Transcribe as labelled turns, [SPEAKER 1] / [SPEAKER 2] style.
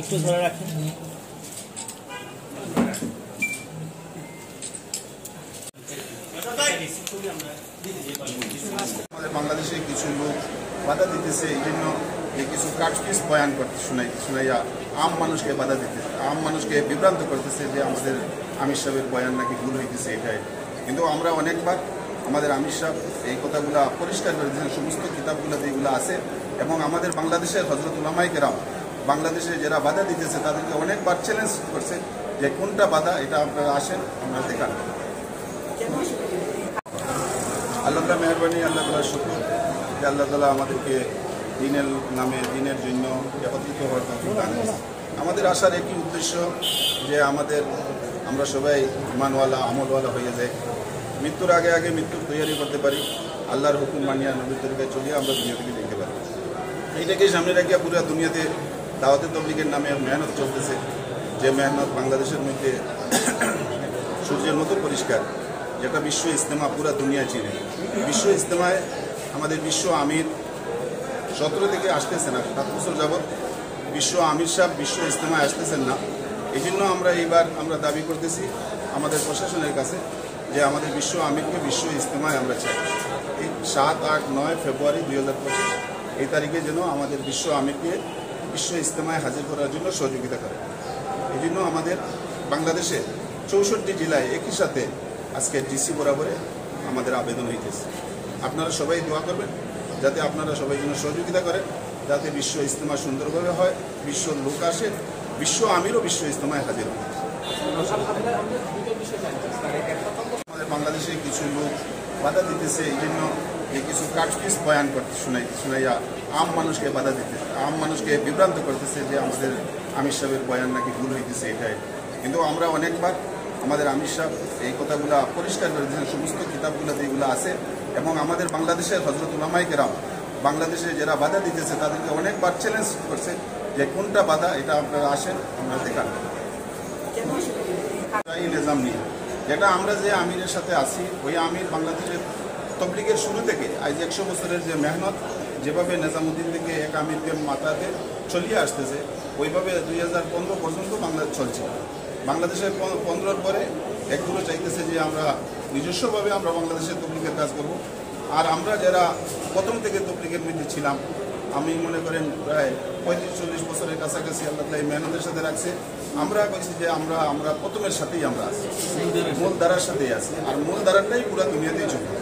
[SPEAKER 1] একটু ধরে রাখেন।
[SPEAKER 2] আমাদের বাংলাদেশে কিছু লোক বাধা দিতেছে, এই জন্য যে কিছু কাটপিস বয়ান করতে শুনাইয়া আম মানুষকে বাধা দিতে, আম মানুষকে বিভ্রান্ত করতেছে যে আমাদের আমির সাহেবের বয়ান নাকি ভুল হইতেছে। এটাই কিন্তু আমরা অনেকবার আমাদের আমির সাহেব এই কথাগুলা পরিষ্কার করে দিয়েছেন, সমস্ত কিতাবগুলো যেগুলো আছে, এবং আমাদের বাংলাদেশের হযরত উলামায়ে কেরাম বাংলাদেশে যারা বাধা দিতেছে তাদেরকে অনেকবার চ্যালেঞ্জ করছে যে কোনটা বাধা, এটা আপনারা আসেন আমরা দেখান। আল্লাহ তাআলা মেহরবানি, আল্লাহ তাআলা শুকর যে আল্লাহ তাআলা আমাদেরকে দিনের নামে দিনের জন্য একত্রিত হওয়ার তৌফিক দান করেছেন। আমাদের আসার একই উদ্দেশ্য যে আমরা সবাই ইমানওয়ালা আমলওয়ালা হয়ে যাই, মৃত্যুর আগে আগে মৃত্যুর তৈরি করতে পারি, আল্লাহর হুকুম মানিয়া নবীর তরিকায় চলিয়ে আমরা দুনিয়া থেকে দেখতে পারি। এইটাকে সামনে রাখিয়া পুরো দুনিয়াতে দাওয়াতে তাবলীগের নামে মেহনত চলতেছে, যে মেহনত বাংলাদেশের মধ্যে সূর্যের মতো পরিষ্কার, যেটা বিশ্ব ইজতেমা পুরা দুনিয়া চিনে। বিশ্ব ইজতেমায় আমাদের বিশ্ব আমির 17 থেকে আসতেছে না, 7 বছর যাবৎ বিশ্ব আমির সাহেব বিশ্ব ইজতেমায় আসতেছেন না। এই জন্য আমরা দাবি করতেছি আমাদের প্রশাসনের কাছে যে আমাদের বিশ্ব আমিরকে বিশ্ব ইজতেমায় আমরা চাই। এই 7, 8, 9 ফেব্রুয়ারি 2025 এই তারিখে যেন আমাদের বিশ্ব আমিরকে বিশ্ব ইজতেমায় হাজির করার জন্য সহযোগিতা করে। এই জন্য আমাদের বাংলাদেশে 64 জেলায় একই সাথে আজকে ডিসি বরাবরে আমাদের আবেদন হইতেছে। আপনারা সবাই দোয়া করবেন যাতে আপনারা সবাই যেন সহযোগিতা করেন, যাতে বিশ্ব ইজতেমা সুন্দরভাবে হয়, বিশ্ব লোক আসে, বিশ্ব আমিরও বিশ্ব ইজতেমায় হাজির হয়। আমাদের বাংলাদেশে কিছু লোক বাধা দিতেছে, এই জন্য যে কিছু কাটপিস বয়ান করতে শুনাইয়া আম মানুষকে বাধা দিতে, আম মানুষকে বিভ্রান্ত করতেছে যে আমাদের আমির সাহেবের বয়ান নাকি ভুল হইতেছে। এটাই কিন্তু আমরা অনেকবার আমাদের আমির সাহেব এই কথাগুলা পরিষ্কার করে দিয়েছেন, সমস্ত কিতাবগুলো যেগুলো আছে, এবং আমাদের বাংলাদেশের হযরত উলামায়ে কেরাম বাংলাদেশে যারা বাধা দিতেছে তাদেরকে অনেকবার চ্যালেঞ্জ করছে যে কোনটা বাধা, এটা আপনারা আসেন আমরা দেখান। নিজাম নিয়ে যেটা আমরা যে আমিরের সাথে আছি, ওই আমির বাংলাদেশের তাবলীগের শুরু থেকে আজ 100 বছরের যে মেহনত, যেভাবে নিজামুদ্দিন থেকে এক আমিরকে মাথাতে চলিয়ে আসতেছে, ওইভাবে 2015 পর্যন্ত বাংলাদেশ চলছে। বাংলাদেশের 15 পরে একগুলো চাইতেছে যে আমরা নিজস্বভাবে আমরা বাংলাদেশের তাবলীগের কাজ করব। আর আমরা যারা প্রথম থেকে তাবলীগের মধ্যে ছিলাম, আমি মনে করেন প্রায় 35-40 বছরের কাছাকাছি আল্লাহ তাআলা এই মেহনতের সাথে রাখছে। আমরা বলছি যে আমরা প্রথমের সাথেই আমরা আছি, মূল ধারার সাথেই আছি, আর মূল ধারাটাই পুরো দুনিয়াতেই চলবে।